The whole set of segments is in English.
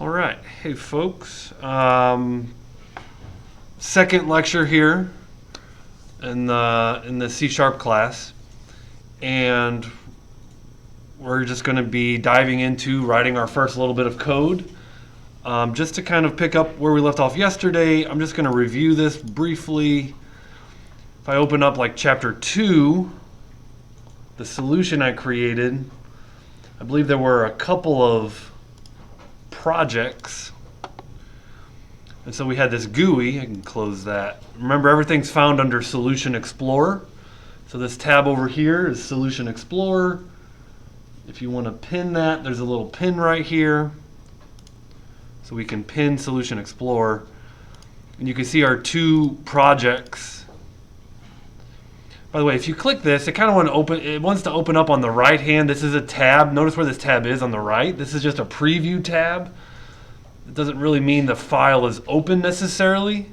All right, hey folks. Second lecture here in the C# class, and we're just going to be diving into writing our first little bit of code. Just to kind of pick up where we left off yesterday, I'm just going to review this briefly. If I open up like chapter 2, the solution I created, I believe there were a couple of projects. And so we had this GUI. I can close that. Remember, everything's found under Solution Explorer. So this tab over here is Solution Explorer. If you want to pin that, there's a little pin right here. So we can pin Solution Explorer. And you can see our two projects. By the way, if you click this, it kind of wants to open up on the right hand. This is a tab. Notice where this tab is on the right. This is just a preview tab. It doesn't really mean the file is open necessarily.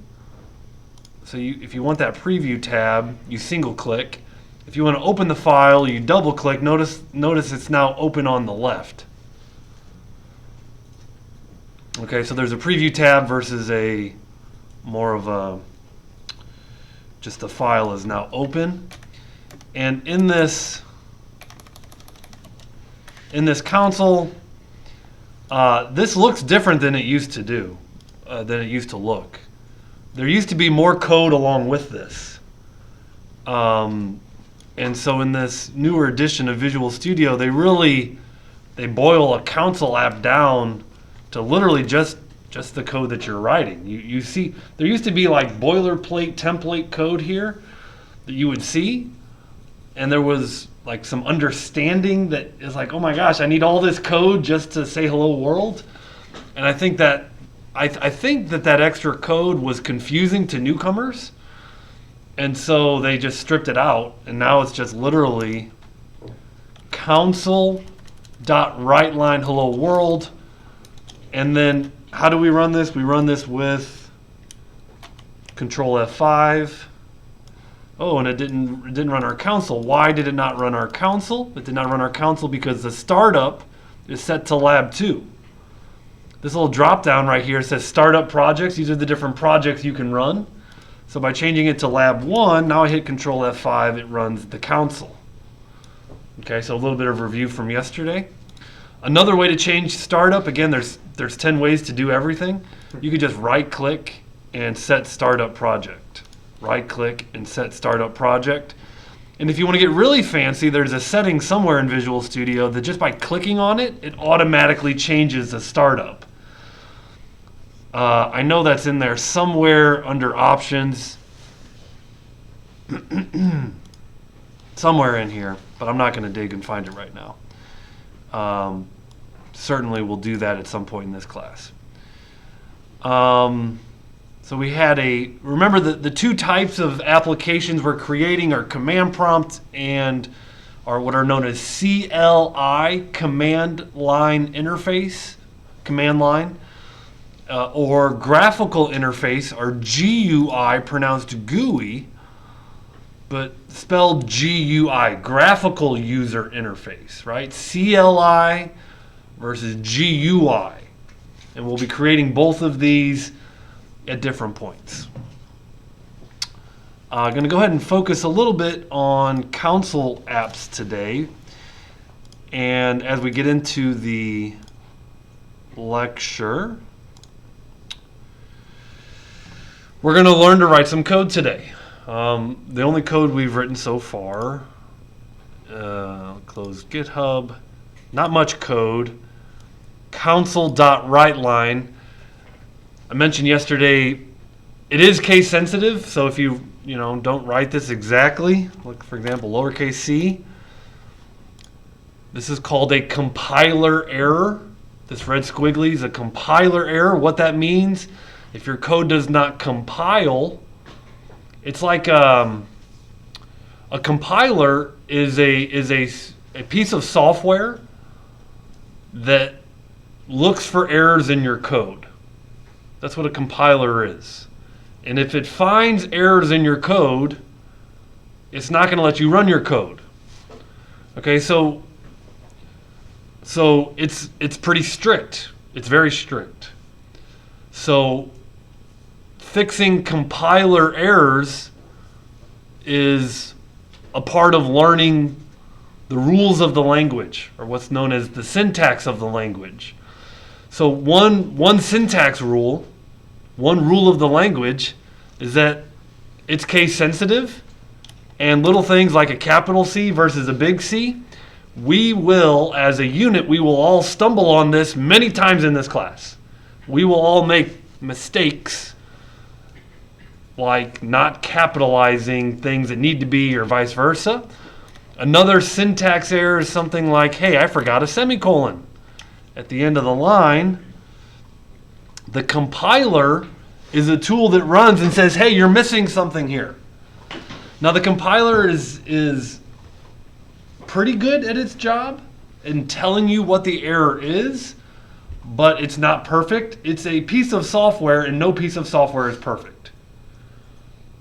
So if you want that preview tab, you single click. If you want to open the file, you double click. Notice it's now open on the left. Okay, so there's a preview tab versus a more of a just the file is now open. And in this console, this looks different than it used to do, than it used to look. There used to be more code along with this. And so in this newer edition of Visual Studio, they boil a console app down to literally just the code that you're writing. You see, there used to be like boilerplate template code here that you would see, and there was like some understanding that is like, oh my gosh, I need all this code just to say hello world. And I think that that extra code was confusing to newcomers, and so they just stripped it out, and now it's just literally console.writeLine hello world. And then how do we run this? We run this with Control F5. Oh, and it didn't run our console. Why did it not run our console? It did not run our console because the startup is set to Lab 2. This little drop down right here says Startup Projects. These are the different projects you can run. So by changing it to Lab 1, now I hit Control F5, it runs the console. Okay, so a little bit of review from yesterday. Another way to change startup, again, there's 10 ways to do everything. You could just right click and set startup project. Right click and set startup project. And if you want to get really fancy, there's a setting somewhere in Visual Studio that just by clicking on it, it automatically changes the startup. I know that's in there somewhere under options. Somewhere in here, but I'm not going to dig and find it right now. Certainly we'll do that at some point in this class. So we had remember the two types of applications we're creating are command prompt and are what are known as CLI, command line interface, command line, or graphical interface, or GUI, pronounced GUI, but spelled GUI, graphical user interface, right? CLI versus GUI. And we'll be creating both of these at different points. I'm going to go ahead and focus a little bit on console apps today. And as we get into the lecture, we're going to learn to write some code today. The only code we've written so far, close GitHub, not much code, console.writeLine. I mentioned yesterday, it is case sensitive, so if you don't write this exactly, like for example, lowercase c, this is called a compiler error. This red squiggly is a compiler error. What that means, if your code does not compile, it's like a compiler is a piece of software that looks for errors in your code. That's what a compiler is. And if it finds errors in your code, it's not going to let you run your code. Okay, so it's pretty strict. It's very strict. So fixing compiler errors is a part of learning the rules of the language, or what's known as the syntax of the language. So one syntax rule, one rule of the language, is that it's case sensitive, and little things like a capital C versus a big C, we will, as a unit, we will all stumble on this many times in this class. We will all make mistakes like not capitalizing things that need to be, or vice versa. Another syntax error is something like, hey, I forgot a semicolon at the end of the line. The compiler is a tool that runs and says, hey, you're missing something here. Now the compiler is pretty good at its job in telling you what the error is, but it's not perfect. It's a piece of software, and no piece of software is perfect.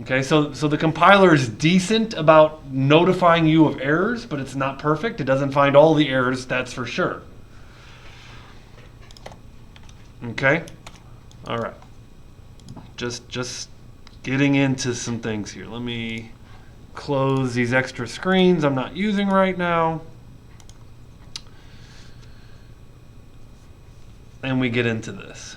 Okay, so the compiler is decent about notifying you of errors, but it's not perfect. It doesn't find all the errors, that's for sure. Okay, all right. Just getting into some things here. Let me close these extra screens I'm not using right now. And we get into this.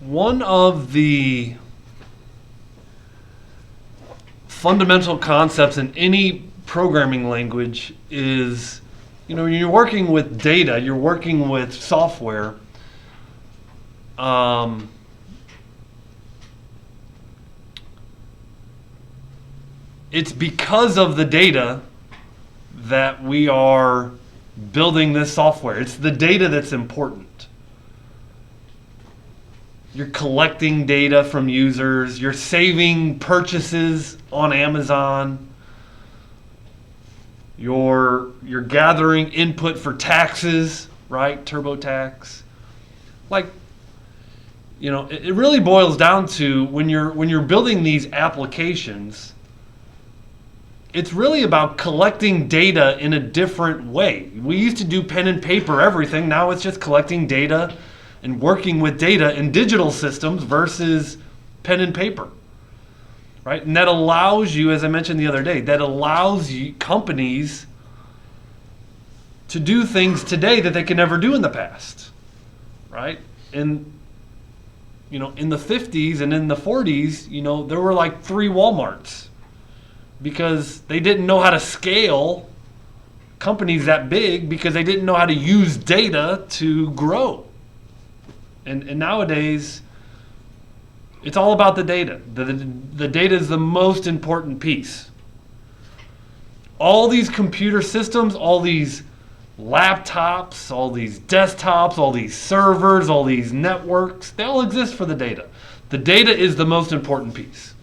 One of the fundamental concepts in any programming language is, when you're working with data, you're working with software, it's because of the data that we are building this software. It's the data that's important. You're collecting data from users. You're saving purchases on Amazon. You're gathering input for taxes, right? TurboTax. Like, it really boils down to when you're building these applications, it's really about collecting data in a different way. We used to do pen and paper everything. Now it's just collecting data and working with data in digital systems versus pen and paper, right? And that allows you, as I mentioned the other day, that allows companies to do things today that they could never do in the past, right? And in the 50s and in the 40s, there were like 3 Walmarts because they didn't know how to scale companies that big because they didn't know how to use data to grow. And nowadays, it's all about the data. The data is the most important piece. All these computer systems, all these laptops, all these desktops, all these servers, all these networks, they all exist for the data. The data is the most important piece.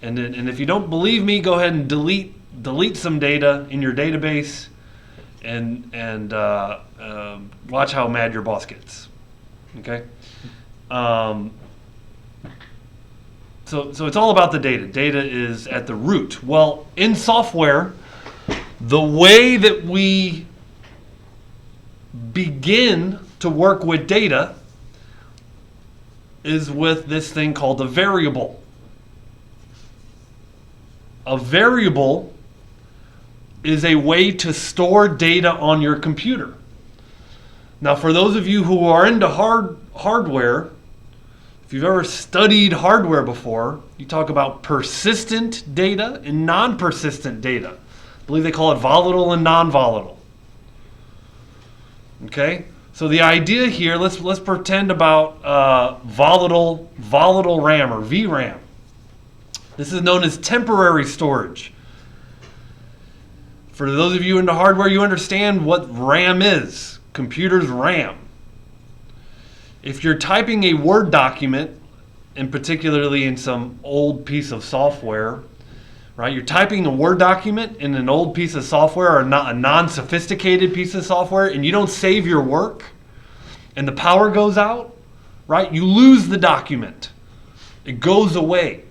And if you don't believe me, go ahead and delete some data in your database and watch how mad your boss gets. Okay? So it's all about the data. Data is at the root. Well, in software, the way that we begin to work with data is with this thing called a variable. A variable is a way to store data on your computer. Now, for those of you who are into hardware, if you've ever studied hardware before, you talk about persistent data and non-persistent data. I believe they call it volatile and non-volatile. Okay? So the idea here, let's pretend about volatile RAM or VRAM. This is known as temporary storage. For those of you into hardware, you understand what RAM is. Computer's RAM. If you're typing a Word document, and particularly in some old piece of software, right? You're typing a Word document in an old piece of software or not a non-sophisticated piece of software, and you don't save your work, and the power goes out, right? You lose the document. It goes away.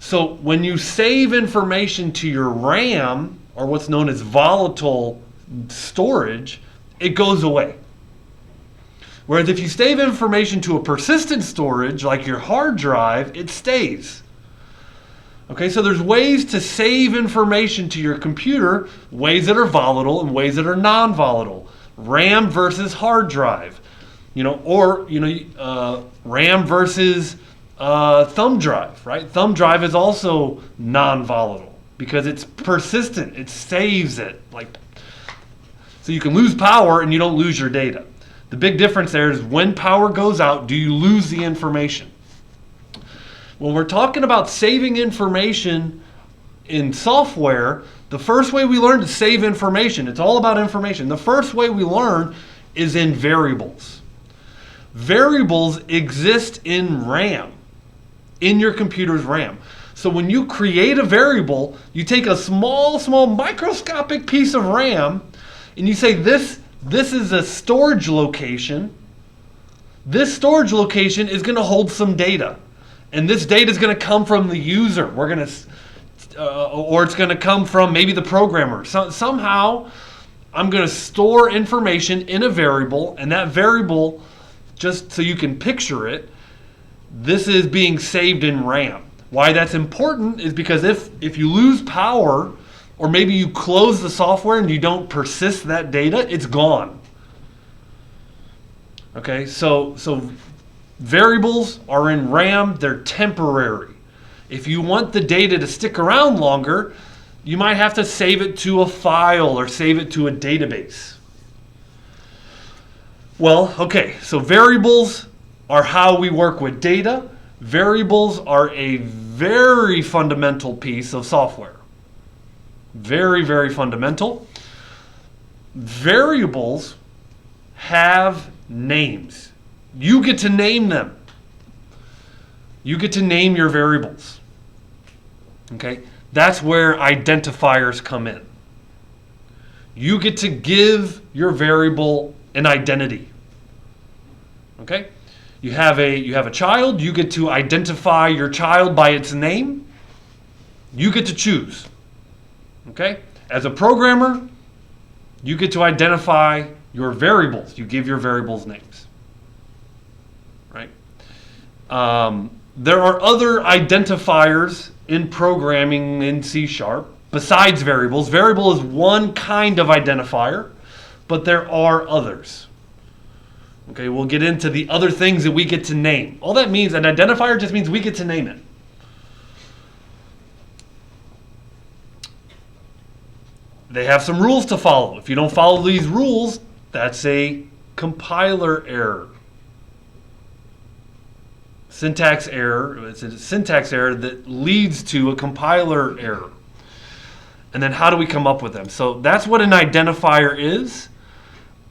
So when you save information to your RAM, or what's known as volatile storage, it goes away. Whereas if you save information to a persistent storage, like your hard drive, it stays. Okay, so there's ways to save information to your computer, ways that are volatile and ways that are non-volatile. RAM versus hard drive, RAM versus thumb drive, right? Thumb drive is also non-volatile because it's persistent. It saves it, so you can lose power and you don't lose your data. The big difference there is when power goes out, do you lose the information? When we're talking about saving information in software, the first way we learn to save information, it's all about information. The first way we learn is in variables. Variables exist in RAM, in your computer's RAM. So when you create a variable, you take a small microscopic piece of RAM and you say this is a storage location. This storage location is going to hold some data. And this data is going to come from the user. Or it's going to come from maybe the programmer. Somehow, I'm going to store information in a variable, and that variable, just so you can picture it, this is being saved in RAM. Why that's important is because if you lose power, or maybe you close the software and you don't persist that data, it's gone. Okay, so variables are in RAM, they're temporary. If you want the data to stick around longer, you might have to save it to a file or save it to a database. Well, okay, so variables are how we work with data. Variables are a very fundamental piece of software. Very, very fundamental. Variables have names. You get to name them. You get to name your variables. Okay? That's where identifiers come in. You get to give your variable an identity. Okay? You have a child, you get to identify your child by its name. You get to choose. Okay? As a programmer, you get to identify your variables. You give your variables names. Right? There are other identifiers in programming in C# besides variables. Variable is one kind of identifier, but there are others. Okay, we'll get into the other things that we get to name. All that means, an identifier just means we get to name it. They have some rules to follow. If you don't follow these rules, that's a compiler error. Syntax error. It's a syntax error that leads to a compiler error. And then how do we come up with them? So that's what an identifier is.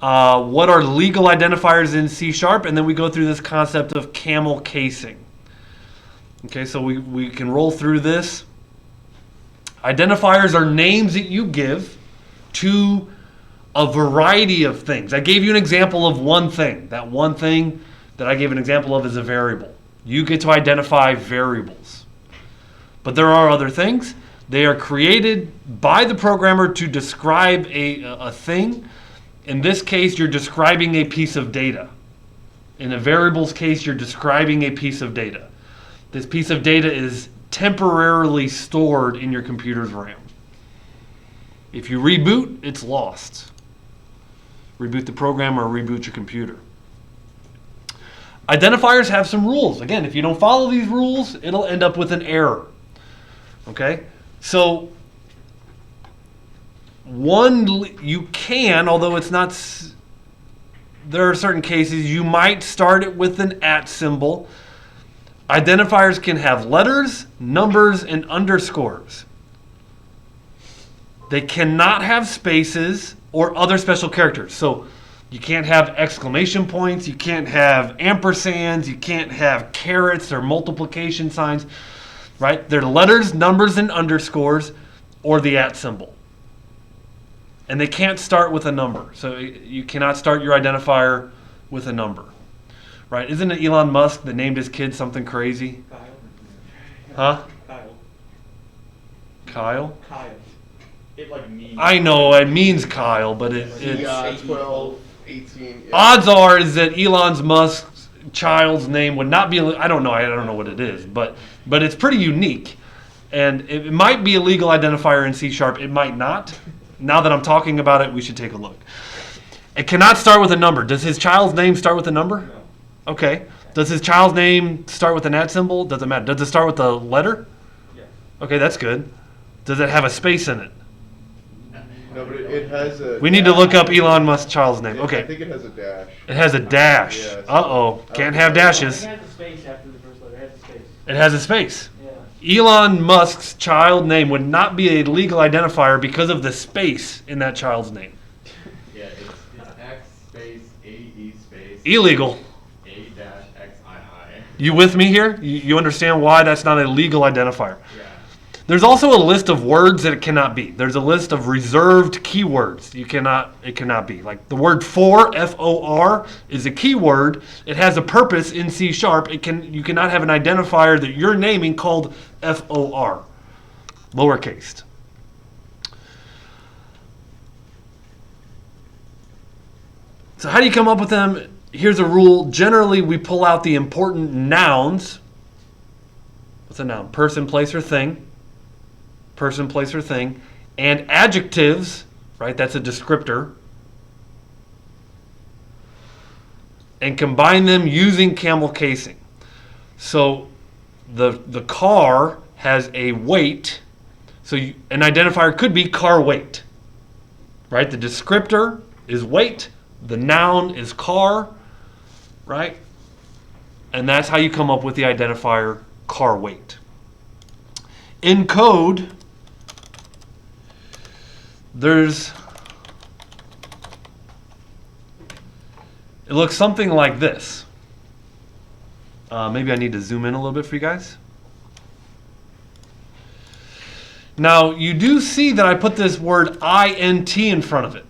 What are legal identifiers in C#? And then we go through this concept of camel casing. Okay, so we can roll through this. Identifiers are names that you give to a variety of things. I gave you an example of one thing. That one thing that I gave an example of is a variable. You get to identify variables. But there are other things. They are created by the programmer to describe a thing. In this case, you're describing a piece of data. In a variable's case, you're describing a piece of data. This piece of data is temporarily stored in your computer's RAM. If you reboot, it's lost. Reboot the program or reboot your computer. Identifiers have some rules. Again, if you don't follow these rules, it'll end up with an error. Okay? So, you can, although it's not, there are certain cases, you might start it with an @ symbol. Identifiers can have letters, numbers, and underscores. They cannot have spaces or other special characters. So you can't have exclamation points, you can't have ampersands, you can't have carets or multiplication signs, right? They're letters, numbers, and underscores, or the @ symbol. And they can't start with a number. So you cannot start your identifier with a number. Right? Isn't it Elon Musk that named his kid something crazy? Kyle. Huh? Kyle. Kyle? Kyle. It like means. I know it means Kyle, but it's 12, 18. Yeah. odds are is that Elon Musk's child's name would not be. I don't know what it is, but it's pretty unique, and it might be a legal identifier in C#. It might not. Now that I'm talking about it, we should take a look. It cannot start with a number. Does his child's name start with a number? No. Okay. Does his child's name start with an @ symbol? Doesn't matter. Does it start with a letter? Yeah. Okay, that's good. Does it have a space in it? No, but it has a. We need to look up Elon Musk's child's name. I Okay. think it has a dash. It has a dash. Yes. Uh-oh. Can't have It dashes. has a space after the first letter. It has a space. It has a space. Yeah. Elon Musk's child name would not be a legal identifier because of the space in that child's name. Yeah, it's X space AE space Illegal. A-XII. You with me here? You understand why that's not a legal identifier? Yeah. There's also a list of words that it cannot be. There's a list of reserved keywords. It cannot be. Like the word for, F-O-R, is a keyword. It has a purpose in C#. You cannot have an identifier that you're naming called F-O-R, lowercase. So how do you come up with them? Here's a rule. Generally, we pull out the important nouns. What's a noun? Person, place, or thing. Person, place, or thing. And adjectives, right? That's a descriptor. And combine them using camel casing. So the car has a weight. So an identifier could be car weight, right? The descriptor is weight. The noun is car, right? And that's how you come up with the identifier car weight. In code, it looks something like this. Maybe I need to zoom in a little bit for you guys. Now, you do see that I put this word int in front of it.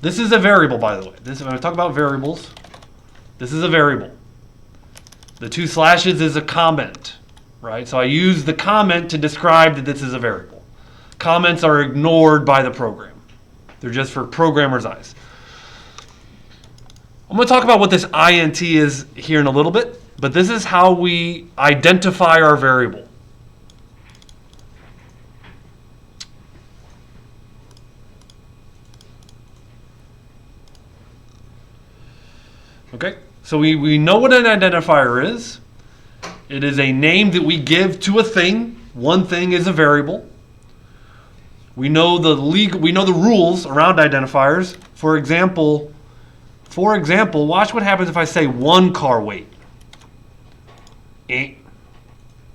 This is a variable, by the way. When I talk about variables, this is a variable. The 2 slashes is a comment, right? So I use the comment to describe that this is a variable. Comments are ignored by the program. They're just for programmer's eyes. I'm going to talk about what this int is here in a little bit, but this is how we identify our variable. Okay, so we know what an identifier is. It is a name that we give to a thing. One thing is a variable. We know the rules around identifiers. For example, watch what happens if I say 1 car weight.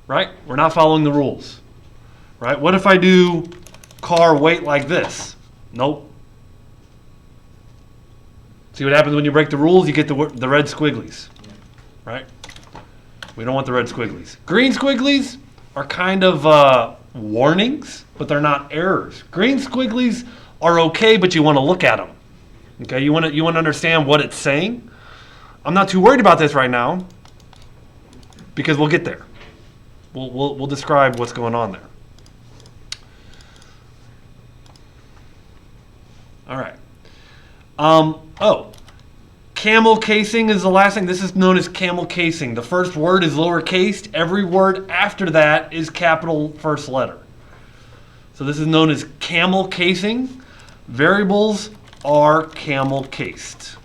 Right? We're not following the rules. Right? What if I do car weight like this? Nope. See what happens when you break the rules? You get the red squigglies, right? We don't want the red squigglies. Green squigglies are kind of warnings, but they're not errors. Green squigglies are okay, but you want to look at them. Okay, you want to understand what it's saying. I'm not too worried about this right now because we'll get there. We'll describe what's going on there. All right. Camel casing is the last thing. This is known as camel casing. The first word is lowercase. Every word after that is capital first letter. So this is known as camel casing. Variables are camel cased.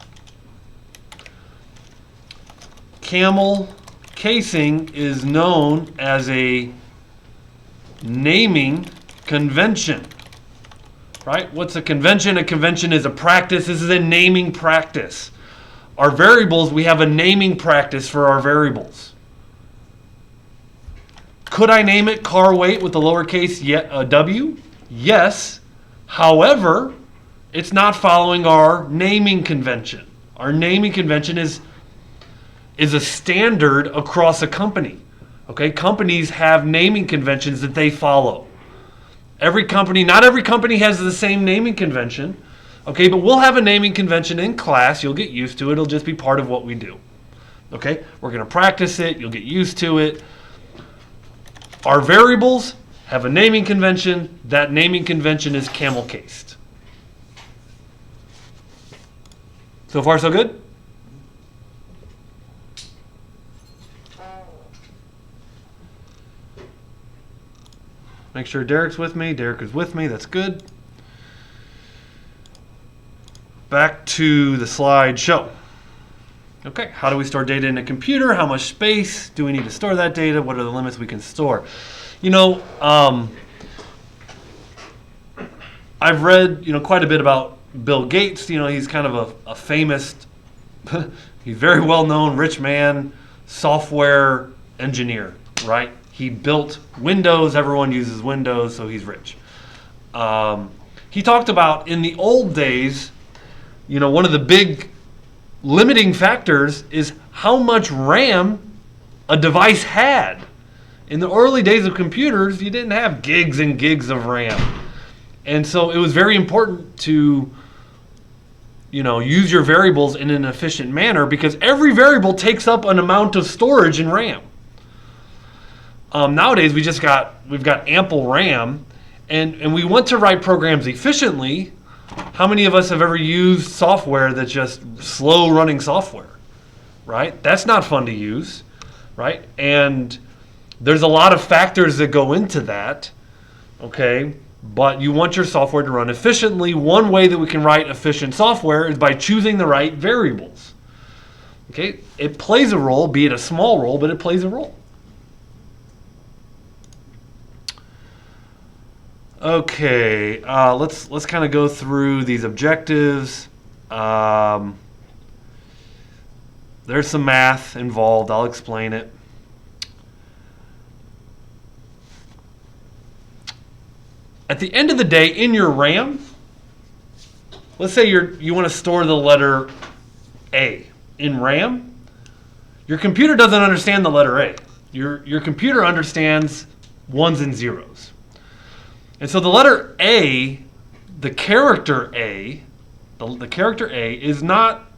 Camel casing is known as a naming convention. Right? What's a convention? A convention is a practice. This is a naming practice. Our variables, we have a naming practice for our variables. Could I name it car weight with a lowercase w? Yes. However, it's not following our naming convention. Our naming convention is a standard across a company. Okay? Companies have naming conventions that they follow. Not every company has the same naming convention. Okay, but we'll have a naming convention in class. You'll get used to it. It'll just be part of what we do. Okay? We're going to practice it. You'll get used to it. Our variables have a naming convention. That naming convention is camel cased. So far, so good? Make sure Derek's with me. Derek is with me. That's good. Back to the slideshow. Okay, how do we store data in a computer? How much space do we need to store that data? What are the limits we can store? You know, I've read, quite a bit about Bill Gates. He's kind of a famous, he's very well-known rich man, software engineer, right? He built Windows. Everyone uses Windows, so he's rich. He talked about in the old days, one of the big limiting factors is how much RAM a device had. In the early days of computers, you didn't have gigs and gigs of RAM. And so it was very important to use your variables in an efficient manner because every variable takes up an amount of storage in RAM. Nowadays, we've got ample RAM, and we want to write programs efficiently. How many of us have ever used software that's just slow running software, right? That's not fun to use, right? And there's a lot of factors that go into that, okay? But you want your software to run efficiently. One way that we can write efficient software is by choosing the right variables, okay? It plays a role, be it a small role, but it plays a role. Okay, let's kind of go through these objectives. There's some math involved. I'll explain it. At the end of the day, in your RAM, let's say you want to store the letter A in RAM. Your computer doesn't understand the letter A. Your computer understands ones and zeros. And so the letter A, the character A is not,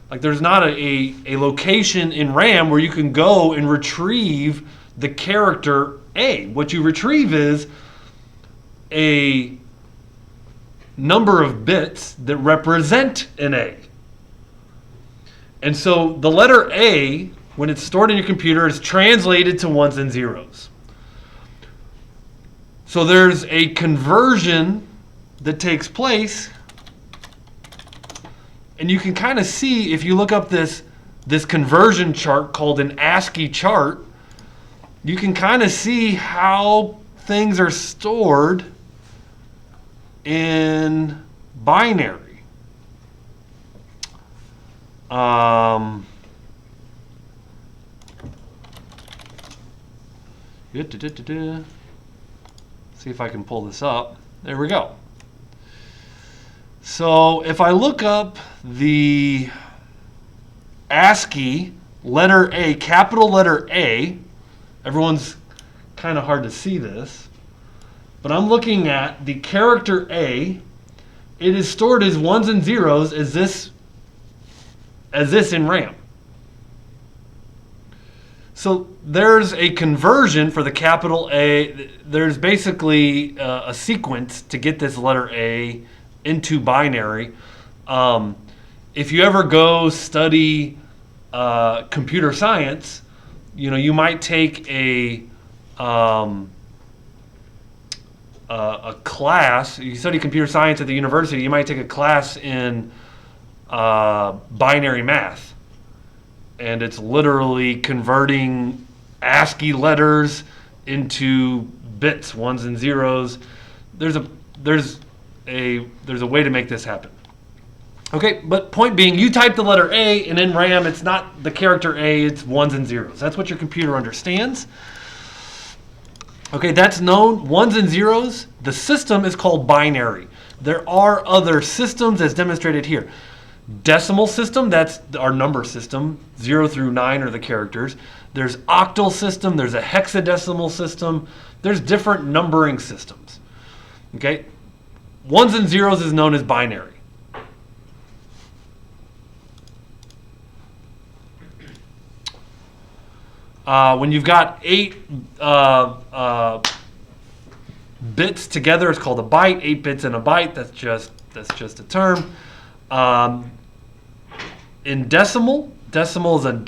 like there's not a location in RAM where you can go and retrieve the character A. What you retrieve is a number of bits that represent an A. And so the letter A, when it's stored in your computer, is translated to ones and zeros. So there's a conversion that takes place, and you can kind of see if you look up this conversion chart called an ASCII chart, you can kind of see how things are stored in binary. See if I can pull this up. There we go. So if I look up the ASCII letter A, capital letter A, everyone's kind of hard to see this, but I'm looking at the character A. It is stored as ones and zeros as this in RAM. So there's a conversion for the capital A. There's basically a sequence to get this letter A into binary. If you ever go study computer science, you might take a class. You study computer science at the university, you might take a class in binary math. And it's literally converting ASCII letters into bits, ones and zeros. There's a way to make this happen. Okay, but point being, you type the letter A, and in RAM, it's not the character A, it's ones and zeros. That's what your computer understands. Okay, that's known, ones and zeros. The system is called binary. There are other systems as demonstrated here. Decimal system, that's our number system. 0 through 9 are the characters. There's octal system, there's a hexadecimal system. There's different numbering systems. Okay? Ones and zeros is known as binary. When you've got 8 bits together is called a byte. 8 bits in a byte, that's just a term. In decimal is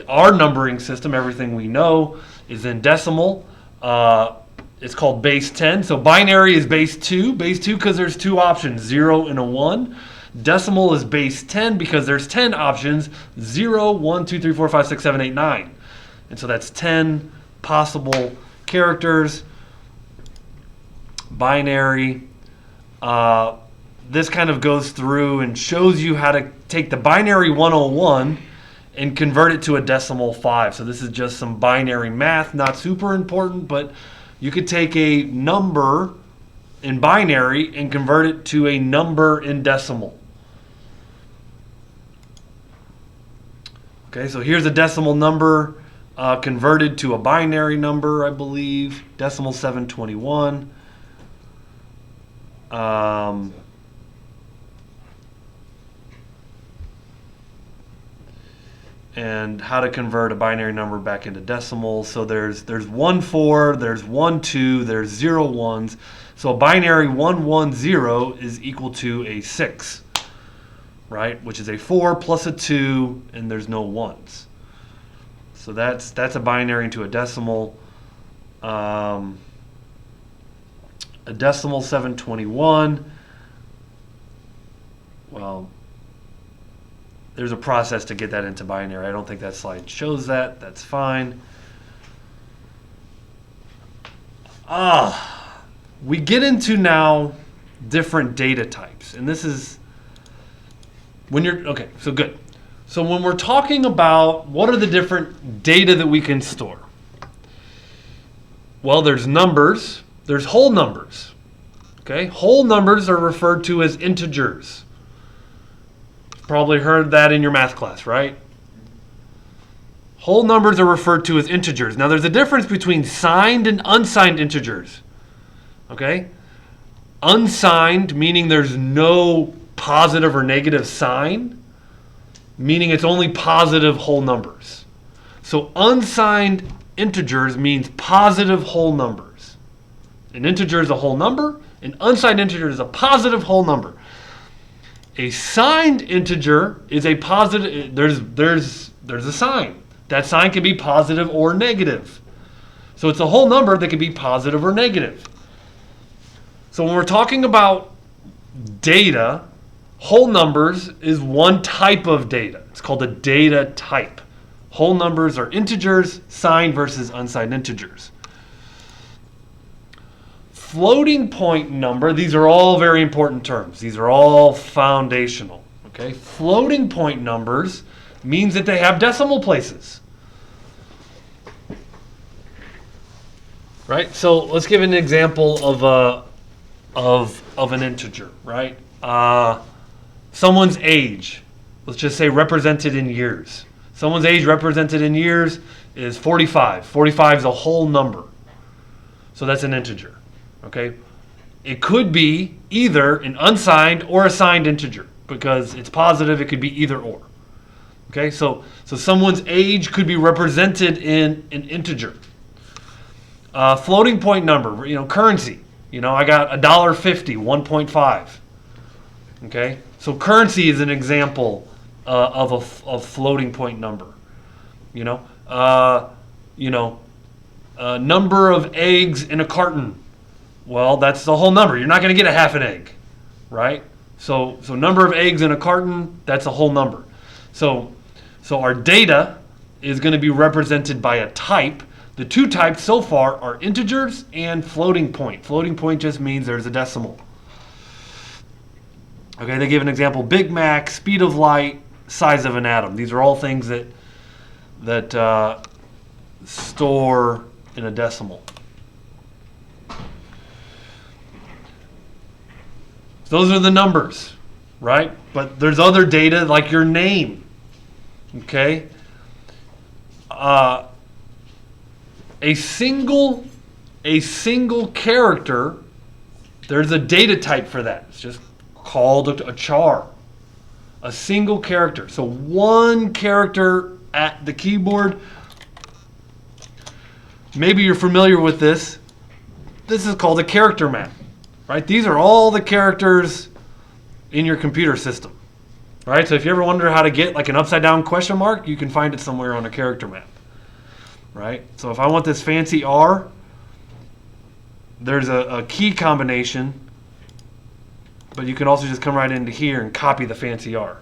our numbering system. Everything we know is in decimal. It's called base 10. So binary is base 2. Base 2 because there's 2 options, 0 and a 1. Decimal is base 10 because there's 10 options, 0, 1, 2, 3, 4, 5, 6, 7, 8, 9. And so that's 10 possible characters. Binary. This kind of goes through and shows you how to take the binary 101 and convert it to a decimal 5. So this is just some binary math, not super important, but you could take a number in binary and convert it to a number in decimal. Okay, so here's a decimal number converted to a binary number, I believe. Decimal 721. And how to convert a binary number back into decimal. So there's 1 4, there's 1 2, there's 0 1s. So a binary 1 1 0 is equal to a 6, right? Which is a 4 plus a 2, and there's no 1s. So that's a binary into a decimal. A decimal 721. Well, there's a process to get that into binary. I don't think that slide shows that. That's fine. We get into now different data types. And this is when you're, okay, so good. So when we're talking about what are the different data that we can store? Well, there's numbers. There's whole numbers. Okay, whole numbers are referred to as integers. Probably heard that in your math class, right? Whole numbers are referred to as integers. Now there's a difference between signed and unsigned integers. Okay? Unsigned, meaning there's no positive or negative sign, meaning it's only positive whole numbers. So unsigned integers means positive whole numbers. An integer is a whole number. An unsigned integer is a positive whole number. A signed integer is a positive. There's a sign. That sign can be positive or negative. So it's a whole number that can be positive or negative. So when we're talking about data, whole numbers is one type of data. It's called a data type. Whole numbers are integers, signed versus unsigned integers. Floating point number, these are all very important terms. These are all foundational. Okay? Floating point numbers means that they have decimal places. Right? So let's give an example of an integer, right? Someone's age, let's just say represented in years. Someone's age represented in years is 45. 45 is a whole number. So that's an integer. Okay? It could be either an unsigned or a signed integer because it's positive, it could be either or. Okay? So someone's age could be represented in an integer. Floating point number, currency. I got $1.50, 1.5. Okay? So currency is an example of a floating point number. Number of eggs in a carton. Well, that's the whole number. You're not going to get a half an egg, right? So number of eggs in a carton, that's a whole number. So our data is going to be represented by a type. The two types so far are integers and floating point. Floating point just means there's a decimal. Okay, they give an example: Big Mac, speed of light, size of an atom. These are all things that store in a decimal. Those are the numbers, right? But there's other data like your name. Okay? A single character, there's a data type for that. It's just called a char. A single character. So one character at the keyboard. Maybe you're familiar with this. This is called a character map. right? These are all the characters in your computer system, right? So if you ever wonder how to get like an upside down question mark, you can find it somewhere on a character map, right? So if I want this fancy R, there's a key combination, but you can also just come right into here and copy the fancy R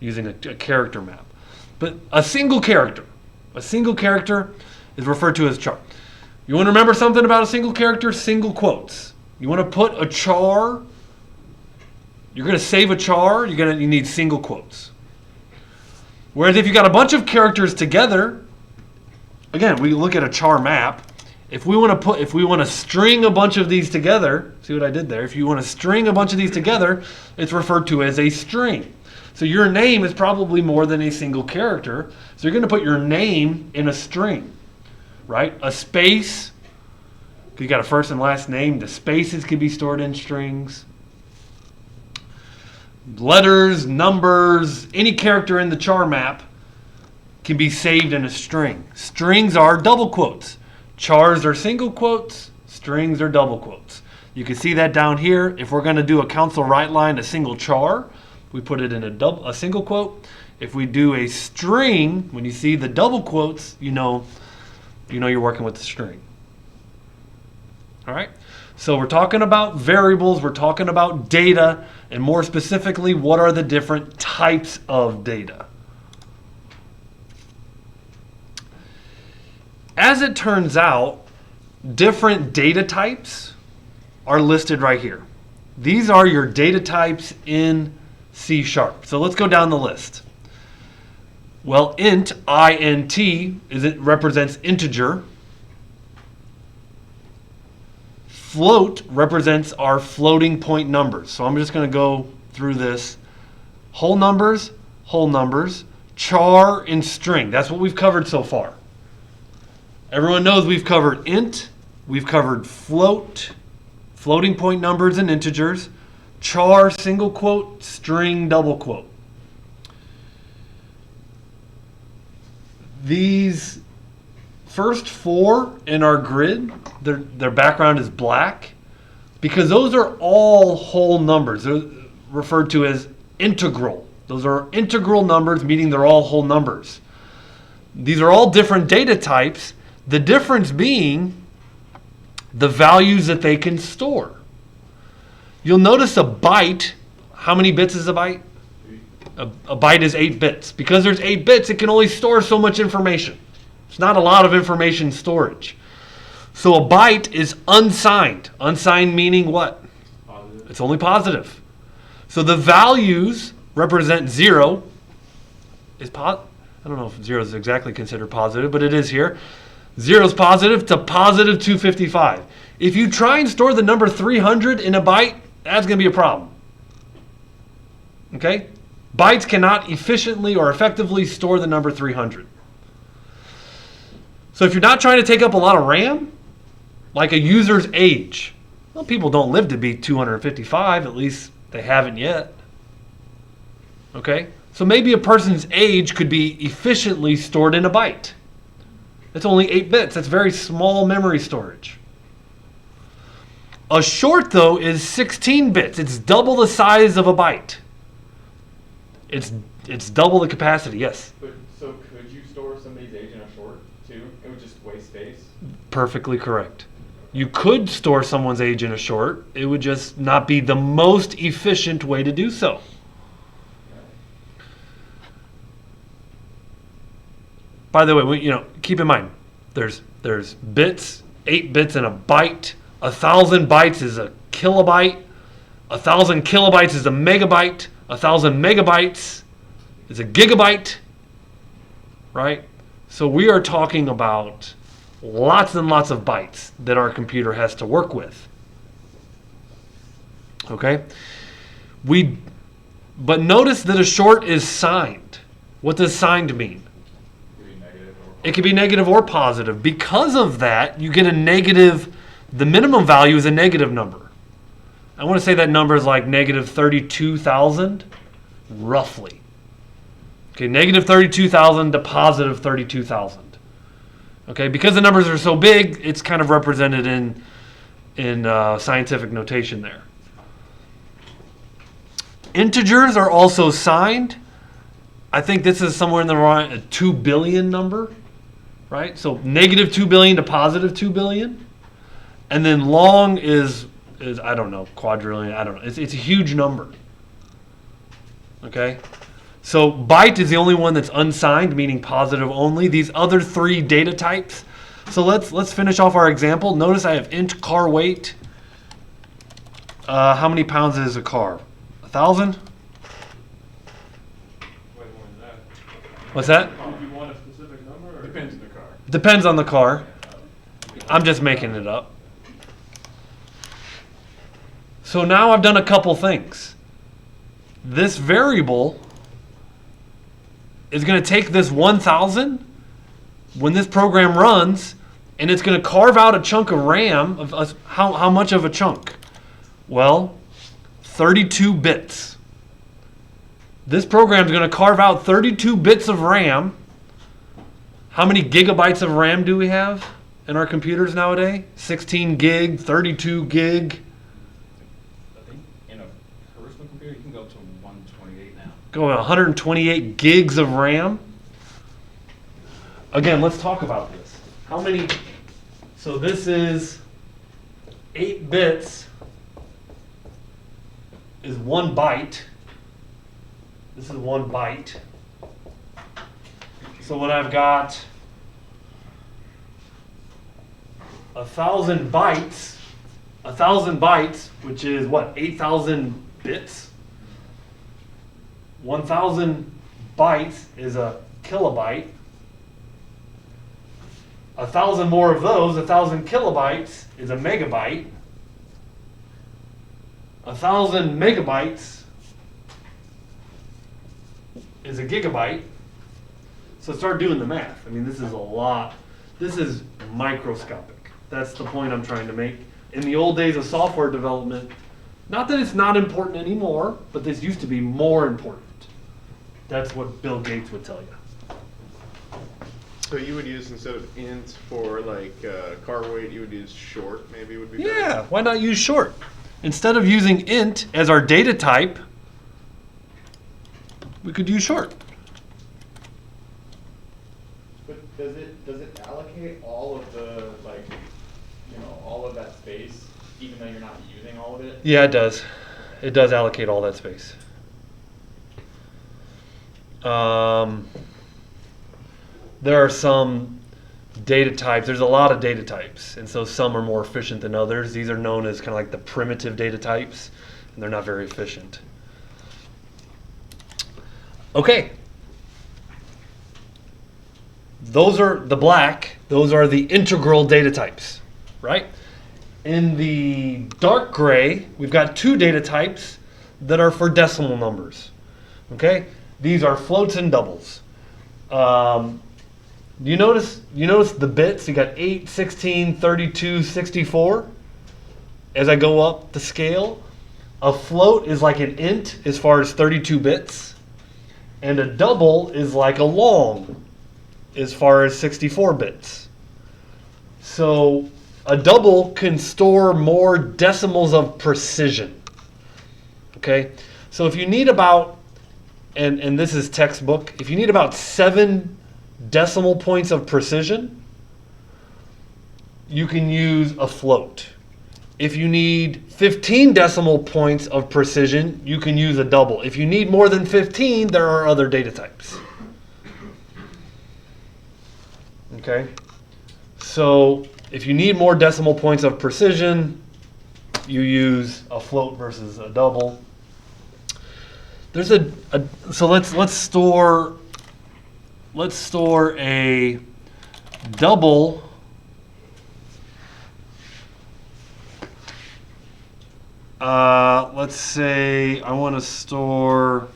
using a character map. But a single character is referred to as char. You want to remember something about a single character? Single quotes. You want to put a char, you're going to save a char, you need single quotes. Whereas if you got a bunch of characters together, again, we look at a char map. If we want to string a bunch of these together, see what I did there? If you want to string a bunch of these together, it's referred to as a string. So your name is probably more than a single character. So you're going to put your name in a string, right? A space, you got a first and last name. The spaces can be stored in strings. Letters, numbers, any character in the char map can be saved in a string. Strings are double quotes. Chars are single quotes. Strings are double quotes. You can see that down here. If we're going to do a council right line, a single char, we put it in a single quote. If we do a string, when you see the double quotes, you know you're working with the string. All right? So we're talking about variables, we're talking about data, and more specifically, what are the different types of data? As it turns out, different data types are listed right here. These are your data types in C#. So let's go down the list. Well, int, it represents integer. Float represents our floating point numbers. So I'm just going to go through this. Whole numbers, char, and string. That's what we've covered so far. Everyone knows we've covered int, we've covered float, floating point numbers and integers, char, single quote, string, double quote. These first four in our grid, their background is black because those are all whole numbers. They're referred to as integral. Those are integral numbers, meaning they're all whole numbers. These are all different data types. The difference being the values that they can store. You'll notice a byte, how many bits is a byte? A byte is 8 bits. Because there's 8 bits, it can only store so much information. It's not a lot of information storage. So a byte is unsigned. Unsigned meaning what? Positive. It's only positive. So the values represent 0. I don't know if 0 is exactly considered positive, but it is here. 0 is positive to positive 255. If you try and store the number 300 in a byte, that's going to be a problem. Okay? Bytes cannot efficiently or effectively store the number 300. So if you're not trying to take up a lot of RAM, like a user's age, well, people don't live to be 255, at least they haven't yet. Okay? So maybe a person's age could be efficiently stored in a byte. It's only 8 bits. That's very small memory storage. A short, though, is 16 bits. It's double the size of a byte. It's double the capacity, yes. But so could you store somebody's age in a short too? It would just waste space. Perfectly correct. You could store someone's age in a short. It would just not be the most efficient way to do so. By the way, keep in mind, there's bits, 8 bits in a byte. 1,000 bytes is a kilobyte. 1,000 kilobytes is a megabyte. 1,000 megabytes is a gigabyte, right? So we are talking about lots and lots of bytes that our computer has to work with. Okay? But notice that a short is signed. What does signed mean? It could be negative or positive. Because of that, you get a negative. The minimum value is a negative number. I want to say that number is like negative 32,000, roughly. Okay, negative 32,000 to positive 32,000. Okay, because the numbers are so big, it's kind of represented in in scientific notation there. Integers are also signed. I think this is somewhere in the a 2 billion number, right? So negative 2 billion to positive 2 billion. And then long is I don't know, quadrillion, I don't know. It's a huge number. Okay? So byte is the only one that's unsigned, meaning positive only. These other 3 data types. So let's finish off our example. Notice I have int car weight. How many pounds is a car? 1,000? Way more than that. What's that? Do you want a specific number or? Depends on the car. Depends on the car. I'm just making it up. So now I've done a couple things. This variable is going to take this 1,000 when this program runs, and it's going to carve out a chunk of RAM. How much of a chunk? Well, 32 bits. This program is going to carve out 32 bits of RAM. How many gigabytes of RAM do we have in our computers nowadays? 16 gig, 32 gig. I think in a personal computer, you can go up to 128 now. Go 128 gigs of RAM. Again, let's talk about this. How many? So this is 8 bits is 1 byte. This is 1 byte. So when I've got 1,000 bytes, 1,000 bytes, which is what, 8,000 bits? 1,000 bytes is a kilobyte. 1,000 more of those, 1,000 kilobytes is a megabyte. 1,000 megabytes is a gigabyte. So start doing the math. I mean, this is a lot. This is microscopic. That's the point I'm trying to make. In the old days of software development, not that it's not important anymore, but this used to be more important. That's what Bill Gates would tell you. So you would use, instead of int for like car weight, you would use short, maybe would be better? Yeah, why not use short? Instead of using int as our data type, we could use short. But does it allocate all of the all of that space, even though you're not using all of it? Yeah, it does. It does allocate all that space. There are some data types. There's a lot of data types, and so some are more efficient than others. These are known as kind of like the primitive data types, and they're not very efficient. Okay. Those are the black. Those are the integral data types, right? In the dark gray, we've got 2 data types that are for decimal numbers. Okay? These are floats and doubles. You notice the bits? You got 8, 16, 32, 64. As I go up the scale, a float is like an int as far as 32 bits, and a double is like a long as far as 64 bits. So a double can store more decimals of precision. Okay? So if you need about, and this is textbook, if you need about 7 decimal points of precision, you can use a float. If you need 15 decimal points of precision, you can use a double. If you need more than 15, there are other data types. Okay? So if you need more decimal points of precision, you use a float versus a double. There's so let's store a double let's say I want to store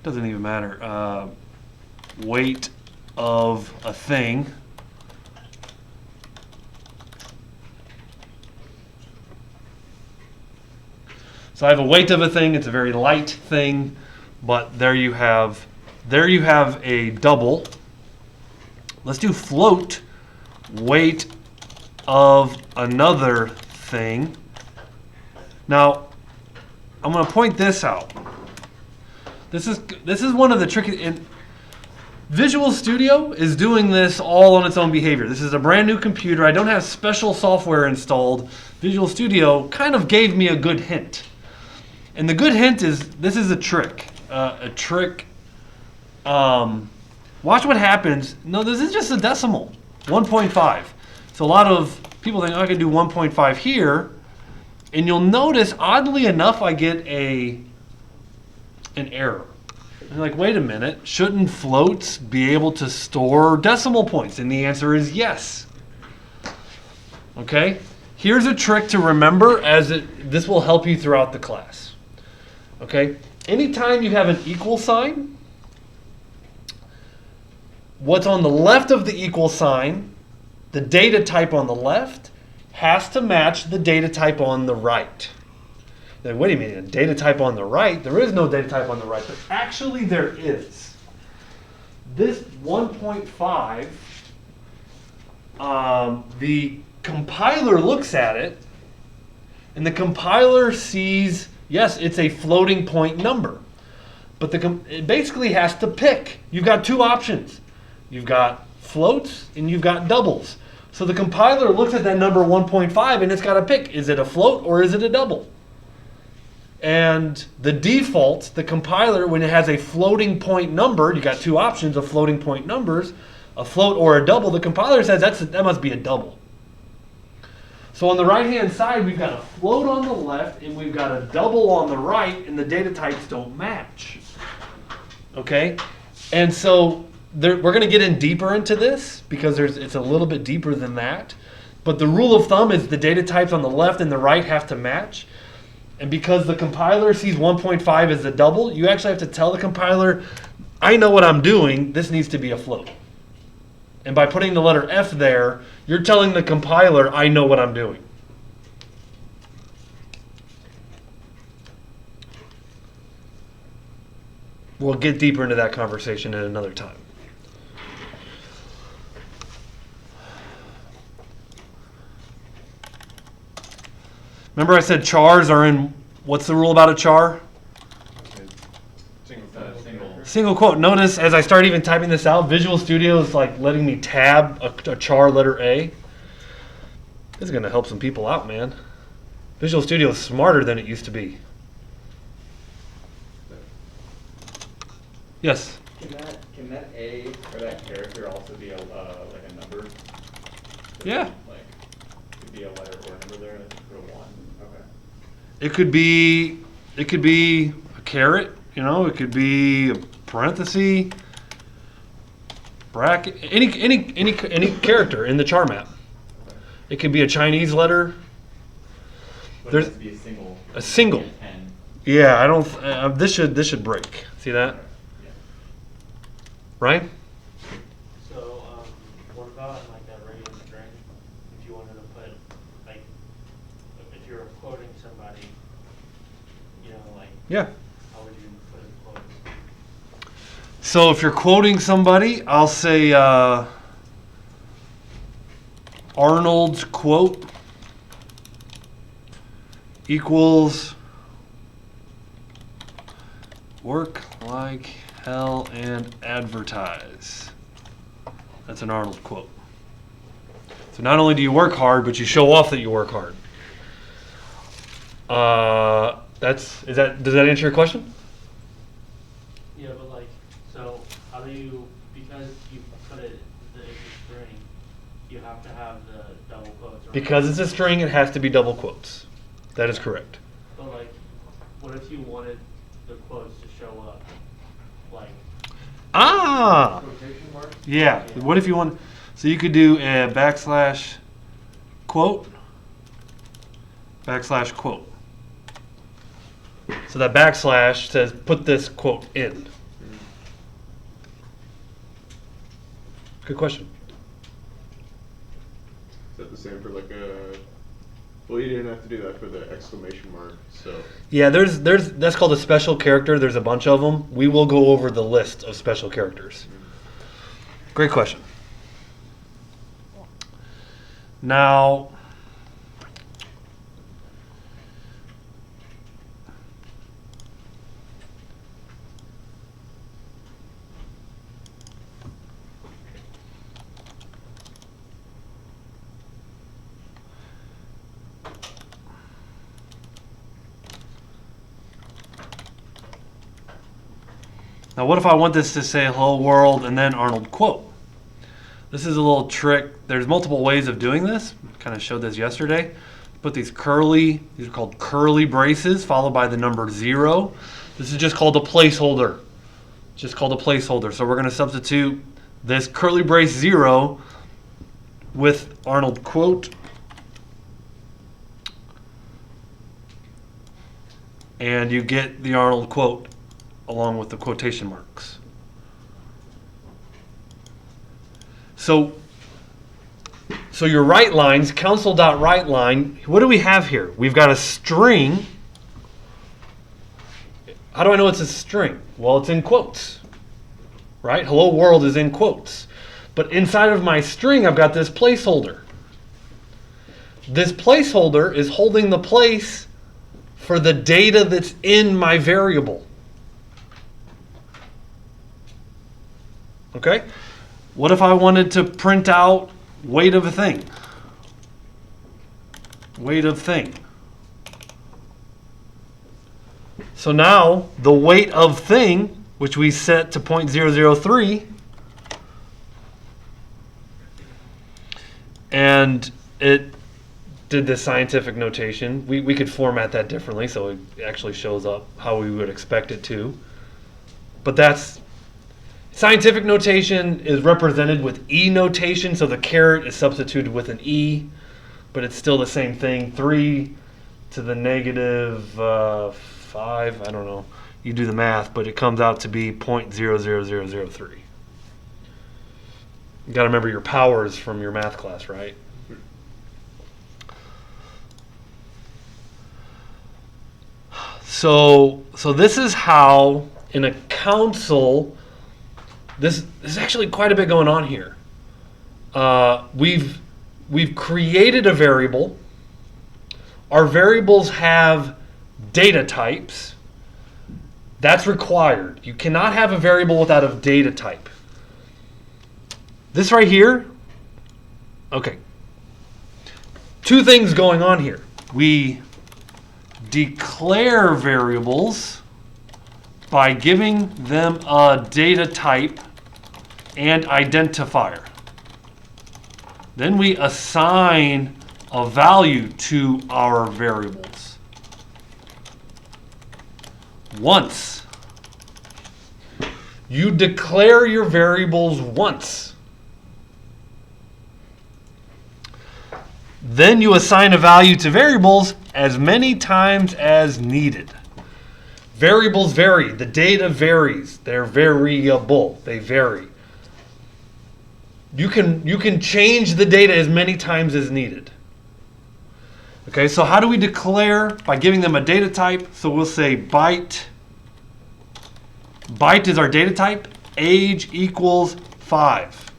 doesn't even matter, weight of a thing. So I have a weight of a thing. It's a very light thing, but there you have a double. Let's do float weight of another thing. Now, I'm going to point this out. This is one of the tricky. And Visual Studio is doing this all on its own behavior. This is a brand new computer. I don't have special software installed. Visual Studio kind of gave me a good hint. And the good hint is this is a trick. Watch what happens. No, this is just a decimal. 1.5. So a lot of people think, oh, I can do 1.5 here. And you'll notice, oddly enough, I get an error. And you're like, wait a minute, shouldn't floats be able to store decimal points? And the answer is yes. Okay? Here's a trick to remember this will help you throughout the class. Okay? Anytime you have an equal sign, what's on the left of the equal sign, the data type on the left, has to match the data type on the right. Now, wait a minute, data type on the right? There is no data type on the right, but actually there is. This 1.5, the compiler looks at it, and the compiler sees, yes, it's a floating point number. But it basically has to pick. You've got two options. You've got floats and you've got doubles. So the compiler looks at that number 1.5 and it's got to pick, is it a float or is it a double? And the default, the compiler, when it has a floating point number, you got two options of floating point numbers, a float or a double, the compiler says that must be a double. So on the right-hand side, we've got a float on the left and we've got a double on the right, and the data types don't match. Okay? And so we're going to get in deeper into this because it's a little bit deeper than that. But the rule of thumb is the data types on the left and the right have to match. And because the compiler sees 1.5 as a double, you actually have to tell the compiler, I know what I'm doing, this needs to be a float. And by putting the letter F there, you're telling the compiler, I know what I'm doing. We'll get deeper into that conversation at another time. Remember I said chars are in, what's the rule about a char? Single quote. Notice as I start even typing this out, Visual Studio is like letting me tab a char letter A. This is going to help some people out, man. Visual Studio is smarter than it used to be. Yes? Can that A or that character also be like a number? Yeah. Like, could be a letter or a number there, like for 1. Okay. It could be a caret, it could be a parenthesis, bracket, any character in the char map. It could be a Chinese letter. But it has to be a single. 10. 10. Yeah, I don't. This should break. See that? Yeah. Right? So, what about in like that radian string? If you wanted to put, like, if you were quoting somebody, like, Yeah. how would you put a quote? So if you're quoting somebody, I'll say Arnold's quote equals work like hell and advertise. That's an Arnold quote. So not only do you work hard, but you show off that you work hard. Does that answer your question? Yeah, but like, so how do you, because you put it as a string, you have to have the double quotes, right? Because it's a string, it has to be double quotes. That is correct. But like, what if you wanted the quotes to show up, like? Quotation marks? Yeah. What if you want? So you could do a backslash quote, backslash quote. So that backslash says put this quote in. Good question. Is that the same for like a? Well, you didn't have to do that for the exclamation mark, so. Yeah, there's that's called a special character. There's a bunch of them. We will go over the list of special characters. Great question. Now, what if I want this to say hello world and then Arnold quote? This is a little trick. There's multiple ways of doing this. Kind of showed this yesterday. Put these are called curly braces followed by the number 0. This is just called a placeholder. Just called a placeholder. So we're going to substitute this curly brace 0 with Arnold quote. And you get the Arnold quote along with the quotation marks. So your write lines, council.writeLine, what do we have here? We've got a string. How do I know it's a string? Well, it's in quotes, right? Hello world is in quotes. But inside of my string, I've got this placeholder. This placeholder is holding the place for the data that's in my variable. Okay? What if I wanted to print out weight of a thing? Weight of thing. So now the weight of thing, which we set to 0.003, and it did this scientific notation. We could format that differently so it actually shows up how we would expect it to. But that's scientific notation is represented with E notation, so the caret is substituted with an E, but it's still the same thing. 3 to the negative 5, I don't know. You do the math, but it comes out to be 0.00003. You got to remember your powers from your math class, right? So this is how in a council. This is actually quite a bit going on here. We've created a variable. Our variables have data types. That's required. You cannot have a variable without a data type. This right here, okay. 2 things going on here. We declare variables by giving them a data type and identifier. Then we assign a value to our variables. Once. You declare your variables once. Then you assign a value to variables as many times as needed. Variables vary. The data varies. They're variable. They vary. You can change the data as many times as needed. Okay, so how do we declare? By giving them a data type. So we'll say byte. Byte is our data type. Age equals 5.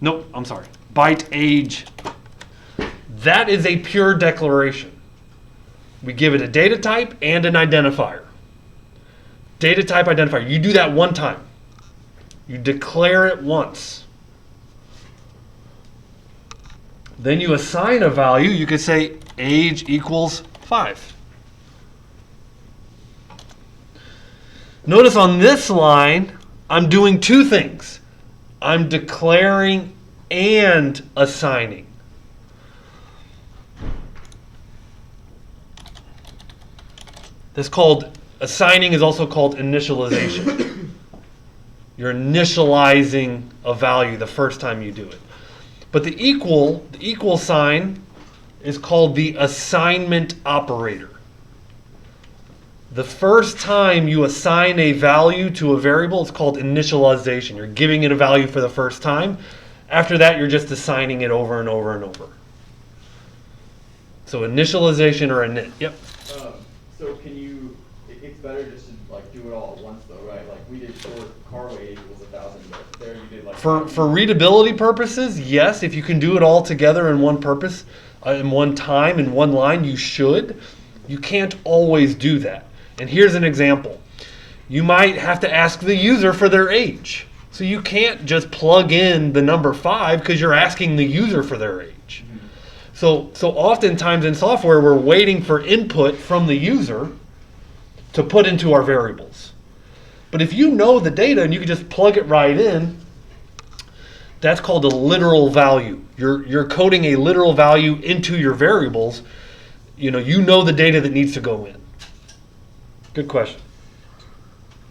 Nope, I'm sorry. Byte age. That is a pure declaration. We give it a data type and an identifier. Data type identifier. You do that one time. You declare it once. Then you assign a value. You could say age equals 5. Notice on this line, I'm doing 2 things. I'm declaring and assigning. This assigning is also called initialization. You're initializing a value the first time you do it. But the equal sign is called the assignment operator. The first time you assign a value to a variable, it's called initialization. You're giving it a value for the first time. After that, you're just assigning it over and over and over. So initialization or init. Yep. So can you? It's better just to like do it all at once, though, right? Like we did short car weight equals 1,000, but there you did like For readability purposes, yes. If you can do it all together in one purpose, in one time, in one line, you should. You can't always do that. And here's an example. You might have to ask the user for their age. So you can't just plug in the number 5 because you're asking the user for their age. So oftentimes in software, we're waiting for input from the user to put into our variables. But if you know the data and you can just plug it right in, that's called a literal value. You're coding a literal value into your variables. You know the data that needs to go in. Good question.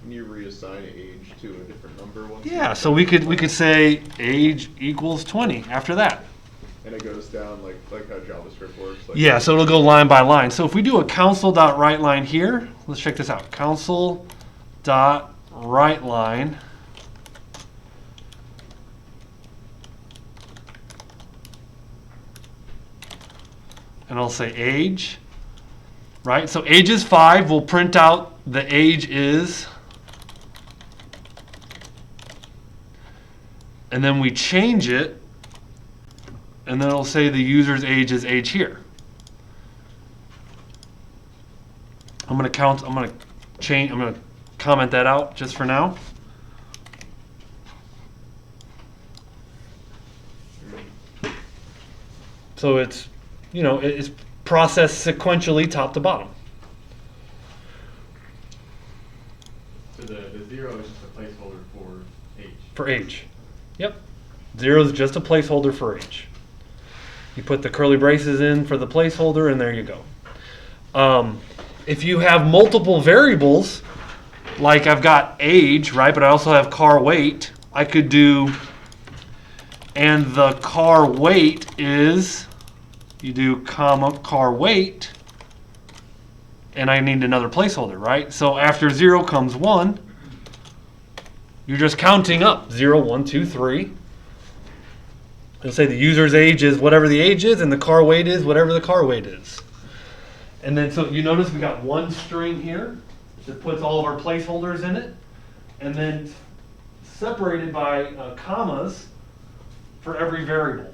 Can you reassign age to a different number once? Yeah, so we could say age equals 20 after that. And it goes down like how JavaScript works. Like Yeah, so it'll go line by line. So if we do a console.writeLine here, let's check this out. Console.writeLine. And I'll say age, right? So age is 5. We'll print out the age is. And then we change it. And then it'll say the user's age is age here. I'm going to comment that out just for now. So it's, it's processed sequentially top to bottom. So the 0 is just a placeholder for age. For age. Yep. 0 is just a placeholder for age. You put the curly braces in for the placeholder, and there you go. If you have multiple variables, like I've got age, right, but I also have car weight, I could do, and the car weight is, you do comma car weight, and I need another placeholder, right? So after 0 comes 1. You're just counting up 0, 1, 2, 3. It'll say the user's age is whatever the age is, and the car weight is whatever the car weight is. And then so you notice we got one string here that puts all of our placeholders in it, and then separated by commas for every variable.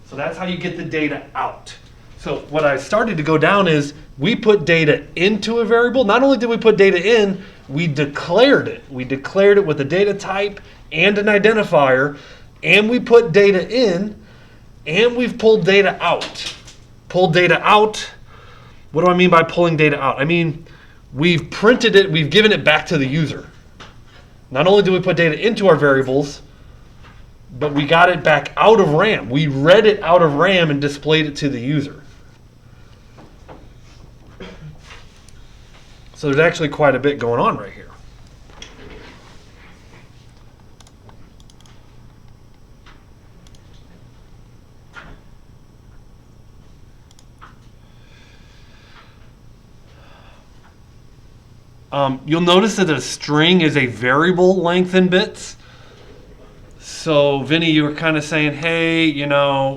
So that's how you get the data out. So what I started to go down is we put data into a variable. Not only did we put data in, we declared it. We declared it with a data type and an identifier, and we put data in, and we've pulled data out. Pulled data out. What do I mean by pulling data out? I mean, we've printed it, we've given it back to the user. Not only do we put data into our variables, but we got it back out of RAM. We read it out of RAM and displayed it to the user. So there's actually quite a bit going on right here. You'll notice that a string is a variable length in bits. So Vinny, you were kind of saying, hey,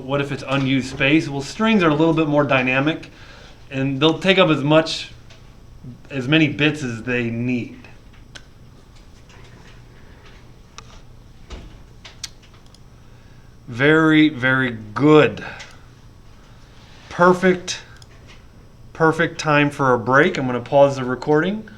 what if it's unused space? Well, strings are a little bit more dynamic, and they'll take up as many bits as they need. Very, very good. Perfect time for a break. I'm going to pause the recording.